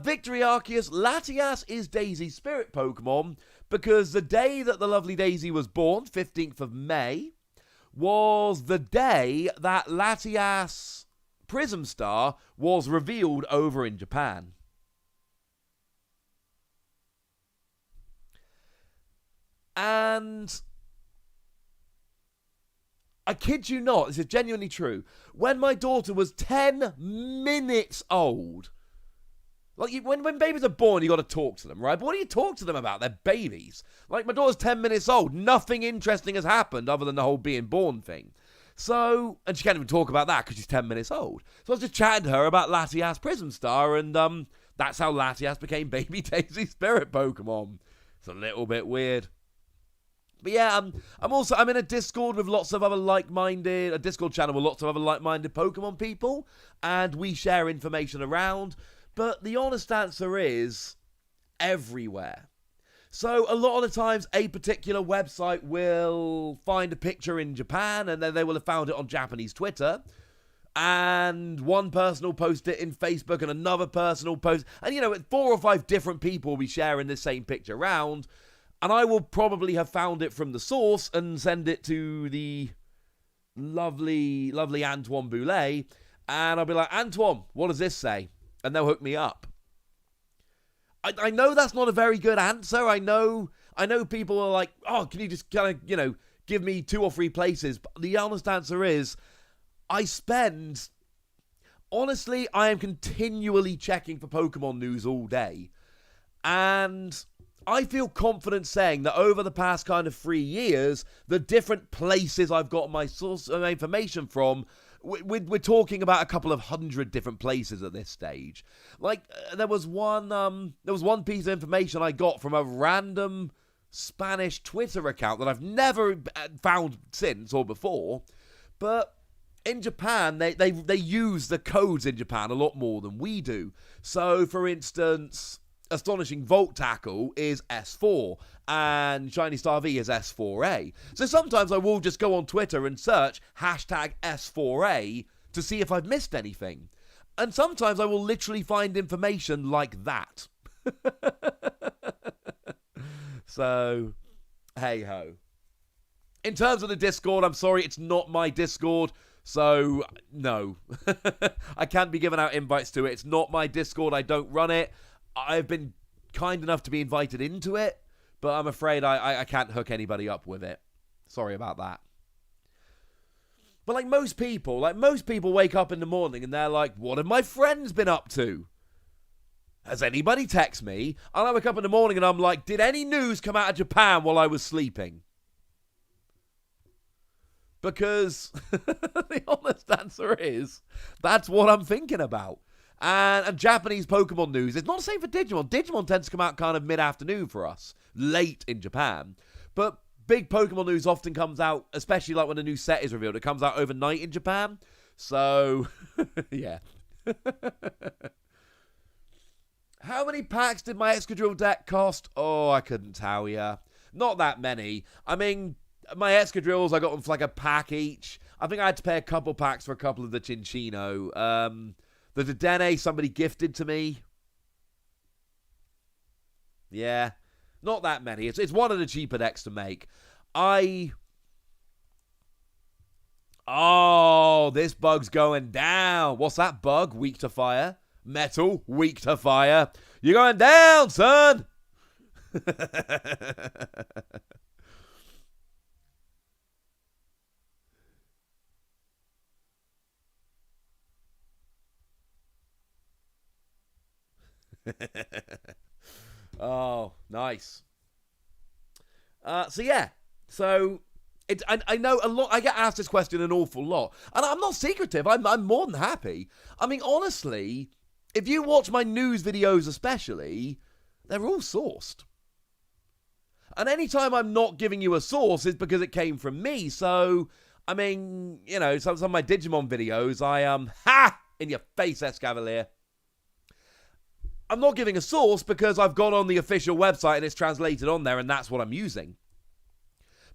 Victory Arceus, Latias is Daisy's spirit Pokemon. Because the day that the lovely Daisy was born, 15th of May, was the day that Latias Prism Star was revealed over in Japan. And I kid you not, this is genuinely true. When my daughter was 10 minutes old, like, when babies are born, you got to talk to them, right? But what do you talk to them about? They're babies. Like, my daughter's 10 minutes old. Nothing interesting has happened other than the whole being born thing. So, and she can't even talk about that because she's 10 minutes old. So I was just chatting to her about Latias Prism Star, and that's how Latias became Baby Daisy's spirit Pokemon. It's a little bit weird. But yeah, I'm in a Discord with lots of other a Discord channel with lots of other like-minded Pokemon people, and we share information around. But the honest answer is everywhere. So a lot of the times a particular website will find a picture in Japan and then they will have found it on Japanese Twitter. And one person will post it in Facebook and another person will post. And 4 or 5 different people will be sharing the same picture around. And I will probably have found it from the source and send it to the lovely Antoine Boulet. And I'll be like, Antoine, what does this say? And they'll hook me up. I know that's not a very good answer. I know people are like, oh, can you just kind of, give me 2 or 3 places? But the honest answer is, honestly, I am continually checking for Pokemon news all day. And I feel confident saying that over the past kind of 3 years, the different places I've got my source of information from, we're talking about a couple of 100 different places at this stage. Like, there was one piece of information I got from a random Spanish Twitter account that I've never found since or before. But in Japan, they use the codes in Japan a lot more than we do. So, for instance, Astonishing Volt Tackle is S4 and Shiny Star V is S4A. So sometimes I will just go on Twitter and search hashtag S4A to see if I've missed anything. And sometimes I will literally find information like that. So, hey ho. In terms of the Discord, I'm sorry, it's not my Discord. So, no. I can't be giving out invites to it. It's not my Discord. I don't run it. I've been kind enough to be invited into it, but I'm afraid I can't hook anybody up with it. Sorry about that. But like most people wake up in the morning and they're like, what have my friends been up to? Has anybody text me? And I wake up in the morning and I'm like, did any news come out of Japan while I was sleeping? Because the honest answer is, that's what I'm thinking about. And Japanese Pokemon news, it's not the same for Digimon. Digimon tends to come out kind of mid-afternoon for us, late in Japan. But big Pokemon news often comes out, especially like when a new set is revealed, it comes out overnight in Japan. So, yeah. How many packs did my Excadrill deck cost? Oh, I couldn't tell ya. Not that many. I mean, my Excadrills, I got them for like a pack each. I think I had to pay a couple packs for a couple of the Chinchino. The Dedenne somebody gifted to me. Yeah. Not that many. It's one of the cheaper decks to make. I Oh, this bug's going down. What's that bug? Weak to fire. Metal, weak to fire. You're going down, son. Oh, nice. So yeah. So I know a lot. I get asked this question an awful lot, and I'm not secretive. I'm more than happy. I mean, honestly, if you watch my news videos, especially, they're all sourced. And anytime I'm not giving you a source, it's because it came from me. So, I mean, you know, some of my Digimon videos, ha in your face, Escavalier. I'm not giving a source because I've gone on the official website and it's translated on there, and that's what I'm using.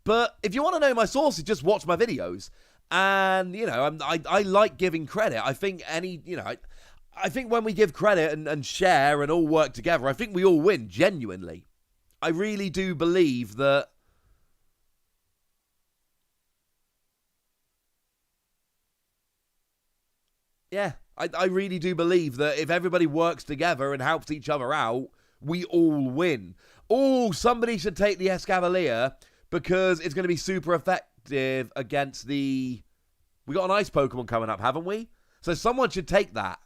But if you want to know my sources, just watch my videos. And, you know, I like giving credit. I think I think when we give credit and share and all work together, I think we all win, genuinely. I really do believe that... Yeah, I really do believe that if everybody works together and helps each other out, we all win. Oh, somebody should take the Escavalier because it's going to be super effective against the... We got an ice Pokemon coming up, haven't we? So someone should take that.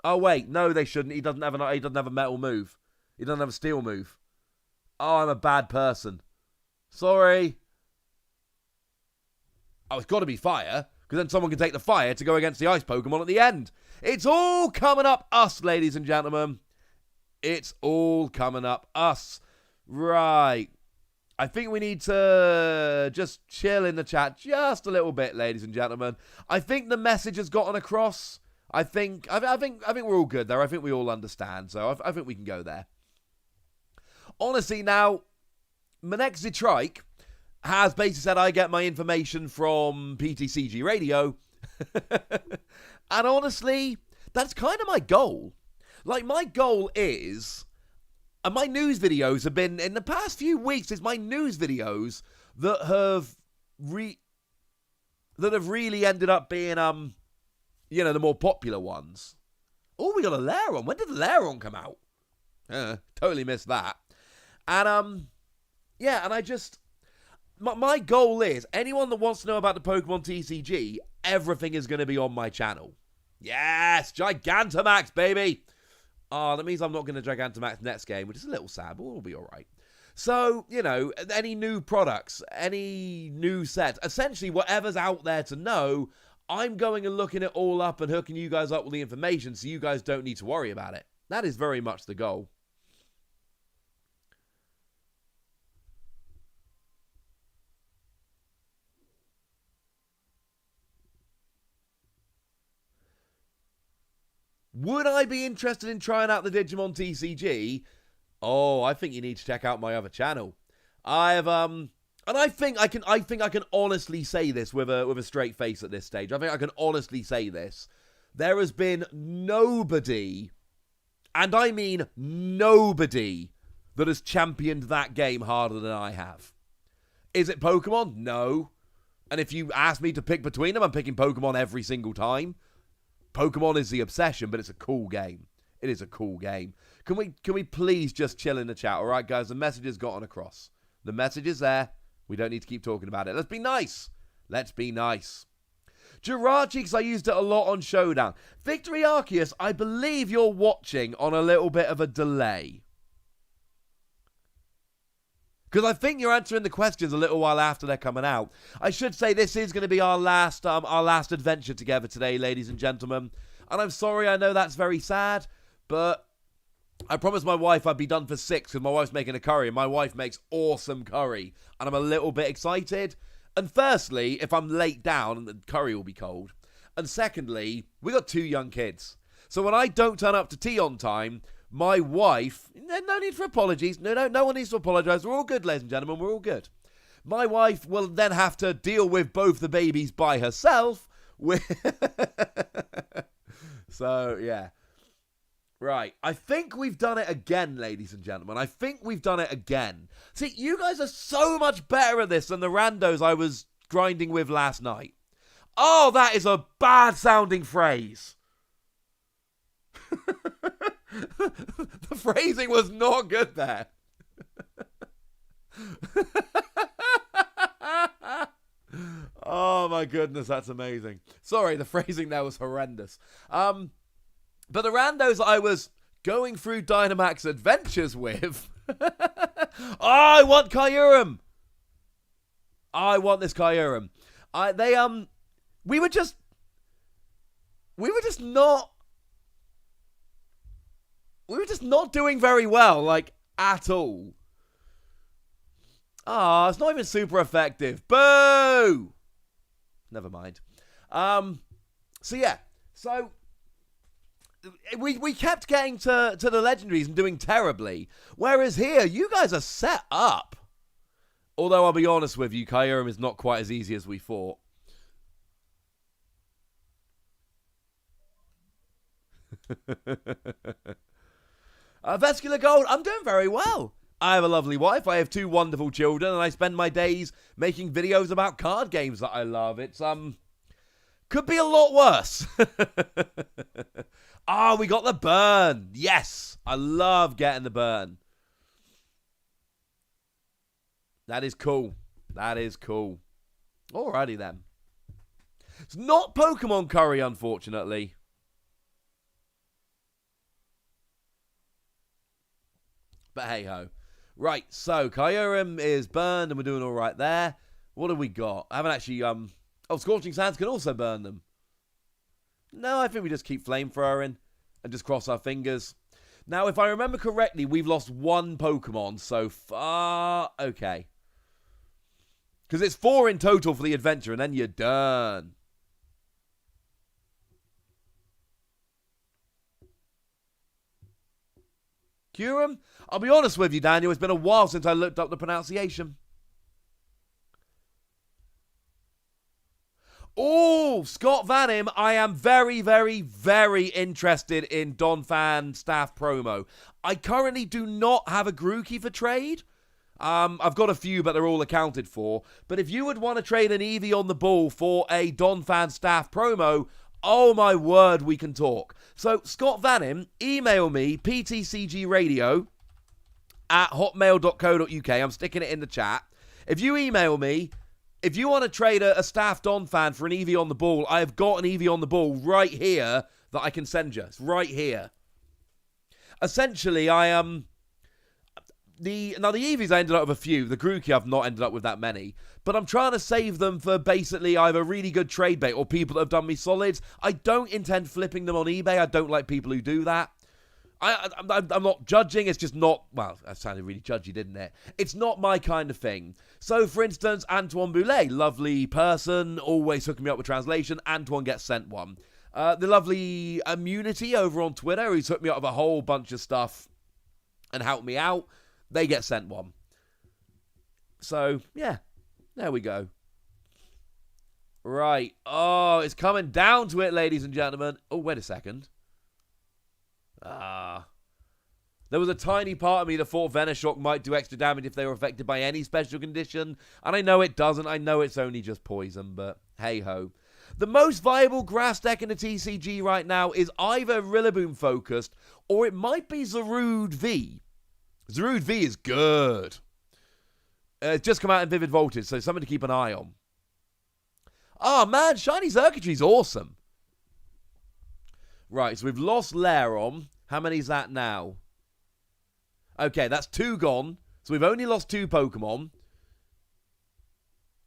Oh, wait. No, they shouldn't. He doesn't have a metal move. He doesn't have a steel move. Oh, I'm a bad person. Sorry. Oh, it's got to be fire. Because then someone can take the fire to go against the ice Pokemon at the end. It's all coming up us, ladies and gentlemen. It's all coming up us. Right. I think we need to just chill in the chat just a little bit, ladies and gentlemen. I think the message has gotten across. I think we're all good there. I think we all understand. So I think we can go there. Honestly, now, my next Trike has basically said I get my information from PTCG Radio. And honestly, that's kind of my goal. Like, my goal is... And my news videos have been, in the past few weeks, it's my news videos that have really ended up being, the more popular ones. Oh, we got a Lairon. When did the Lairon come out? Totally missed that. And, and I just... My goal is, anyone that wants to know about the Pokemon TCG, everything is going to be on my channel. Yes! Gigantamax, baby! Oh, that means I'm not going to Gigantamax next game, which is a little sad, but we'll be alright. So, you know, any new products, any new sets, essentially whatever's out there to know, I'm going and looking it all up and hooking you guys up with the information so you guys don't need to worry about it. That is very much the goal. Would I be interested in trying out the Digimon TCG? Oh, I think you need to check out my other channel. And I think I can honestly say this with a straight face at this stage. I think I can honestly say this. There has been nobody, and I mean nobody, that has championed that game harder than I have. Is it Pokemon? No. And if you ask me to pick between them, I'm picking Pokemon every single time. Pokemon is the obsession, but it's a cool game. It is a cool game. Can we please just chill in the chat? All right, guys, the message has gotten across. The message is there. We don't need to keep talking about it. Let's be nice. Let's be nice. Jirachi, I used it a lot on Showdown. Victory Arceus, I believe you're watching on a little bit of a delay. Because I think you're answering the questions a little while after they're coming out. I should say this is going to be our last adventure together today, ladies and gentlemen. And I'm sorry, I know that's very sad, but I promised my wife I'd be done for 6 because my wife's making a curry, and my wife makes awesome curry, and I'm a little bit excited. And firstly, if I'm late down, the curry will be cold. And secondly, we got 2 young kids. So when I don't turn up to tea on time, my wife, no need for apologies. No one needs to apologize. We're all good, ladies and gentlemen. We're all good. My wife will then have to deal with both the babies by herself. So, yeah. Right. I think we've done it again, ladies and gentlemen. I think we've done it again. See, you guys are so much better at this than the randos I was grinding with last night. Oh, that is a bad sounding phrase. The phrasing was not good there. Oh my goodness, that's amazing. Sorry, the phrasing there was horrendous. But the randos I was going through Dynamax adventures with. Oh, I want Kyurem. I want this Kyurem. We were just not doing very well, like, at all. Ah, it's not even super effective. Boo! Never mind. So yeah. So we kept getting to the legendaries and doing terribly. Whereas here, you guys are set up. Although I'll be honest with you, Kyurem is not quite as easy as we thought. Vascular Gold, I'm doing very well. I have a lovely wife, I have 2 wonderful children, and I spend my days making videos about card games that I love. It's, could be a lot worse. Ah, we got the burn. Yes, I love getting the burn. That is cool. That is cool. Alrighty then. It's not Pokemon Curry, unfortunately. But hey-ho. Right, so Kyurem is burned and we're doing alright there. What have we got? I haven't actually, Oh, Scorching Sands can also burn them. No, I think we just keep flamethrowing and just cross our fingers. Now, if I remember correctly, we've lost 1 Pokemon so far. Okay. Because it's 4 in total for the adventure and then you're done. Kyurem? I'll be honest with you, Daniel, it's been a while since I looked up the pronunciation. Oh, Scott Vanim, I am very, very, very interested in Donphan staff promo. I currently do not have a Grookey for trade. I've got a few, but they're all accounted for. But if you would want to trade an Eevee on the ball for a Donphan staff promo, oh my word, we can talk. So, Scott Vanim, email me, ptcgradio@hotmail.co.uk. I'm sticking it in the chat. If you email me, if you want to trade a staff Donphan for an Eevee on the ball, I have got an Eevee on the ball right here that I can send you. It's right here. Essentially, now the Eevees I ended up with a few. The Grookey I've not ended up with that many. But I'm trying to save them for basically either really good trade bait or people that have done me solids. I don't intend flipping them on eBay. I don't like people who do that. I'm not judging. It's just not... Well, that sounded really judgy, didn't it? It's not my kind of thing. So, for instance, Antoine Boulet, lovely person, always hooking me up with translation. Antoine gets sent one. The lovely Immunity over on Twitter, who's hooked me up with a whole bunch of stuff and helped me out. They get sent one. So, yeah. There we go. Right. Oh, it's coming down to it, ladies and gentlemen. Oh, wait a second. There was a tiny part of me that thought Venoshock might do extra damage if they were affected by any special condition. And I know it doesn't. I know it's only just poison, but hey-ho. The most viable grass deck in the TCG right now is either Rillaboom focused or it might be Zarude V. Zarude V is good. It's just come out in Vivid Voltage, so something to keep an eye on. Oh, man, Shiny Circuitry's awesome. Right, so we've lost Lairon. How many is that now? Okay, that's 2 gone. So we've only lost 2 Pokemon.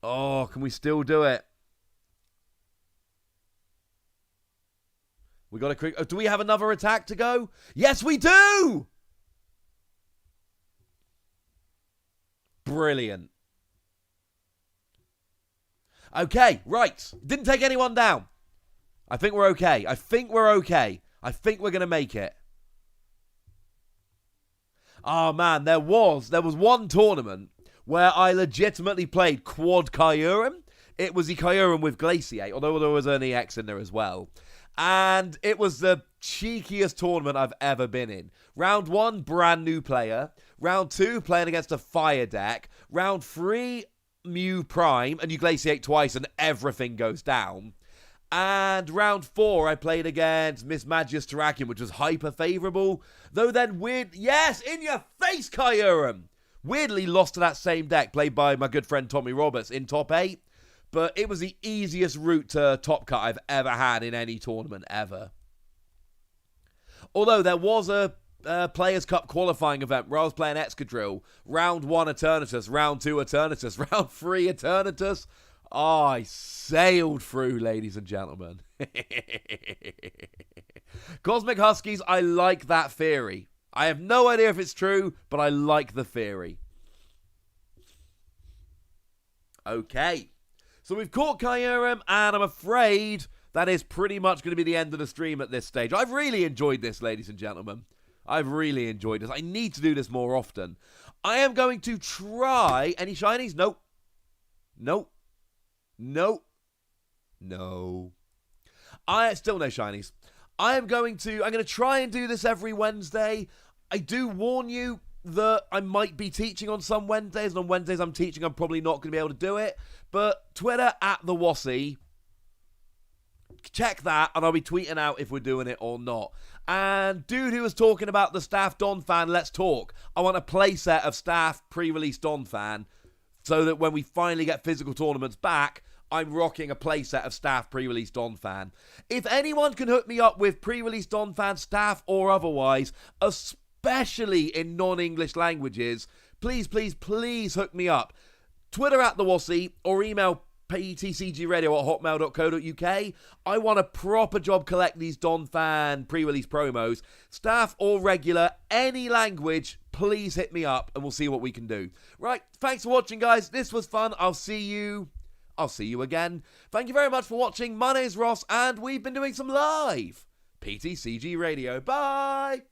Oh, can we still do it? We got a quick... Oh, do we have another attack to go? Yes, we do! Brilliant. Okay, right. Didn't take anyone down. I think we're okay. I think we're going to make it. Oh, man, there was one tournament where I legitimately played Quad Kyurem. It was the Kyurem with Glaciate, although there was an EX in there as well. And it was the cheekiest tournament I've ever been in. Round 1, brand new player. Round 2, playing against a fire deck. Round 3, Mew Prime, and you Glaciate twice and everything goes down. And round 4, I played against Miss Magius Terrakium, which was hyper favourable. Though then yes, in your face, Kyurem! Weirdly lost to that same deck played by my good friend Tommy Roberts in top 8. But it was the easiest route to top cut I've ever had in any tournament ever. Although there was a Players' Cup qualifying event where I was playing Excadrill. Round 1 Eternatus, round 2 Eternatus, round 3 Eternatus. Oh, I sailed through, ladies and gentlemen. Cosmic Huskies, I like that theory. I have no idea if it's true, but I like the theory. Okay. So we've caught Kyurem, and I'm afraid that is pretty much going to be the end of the stream at this stage. I've really enjoyed this, ladies and gentlemen. I've really enjoyed this. I need to do this more often. I am going to try... Any shinies? Nope. Nope. Nope. No. Still no shinies. I'm going to try and do this every Wednesday. I do warn you that I might be teaching on some Wednesdays, and on Wednesdays I'm teaching, I'm probably not going to be able to do it. But Twitter @TheWassy. Check that, and I'll be tweeting out if we're doing it or not. And dude who was talking about the Staff Donphan, let's talk. I want a playset of Staff pre-release Donphan, so that when we finally get physical tournaments back, I'm rocking a playset of Staff pre-release Donphan. If anyone can hook me up with pre-release Donphan, Staff or otherwise, especially in non-English languages, please, please, please hook me up. Twitter @TheWassy or email ptcgradio@hotmail.co.uk. I want a proper job collect these Donphan pre-release promos. Staff or regular, any language, please hit me up and we'll see what we can do. Right, thanks for watching, guys. This was fun. I'll see you again. Thank you very much for watching. My name is Ross, and we've been doing some live PTCG Radio. Bye!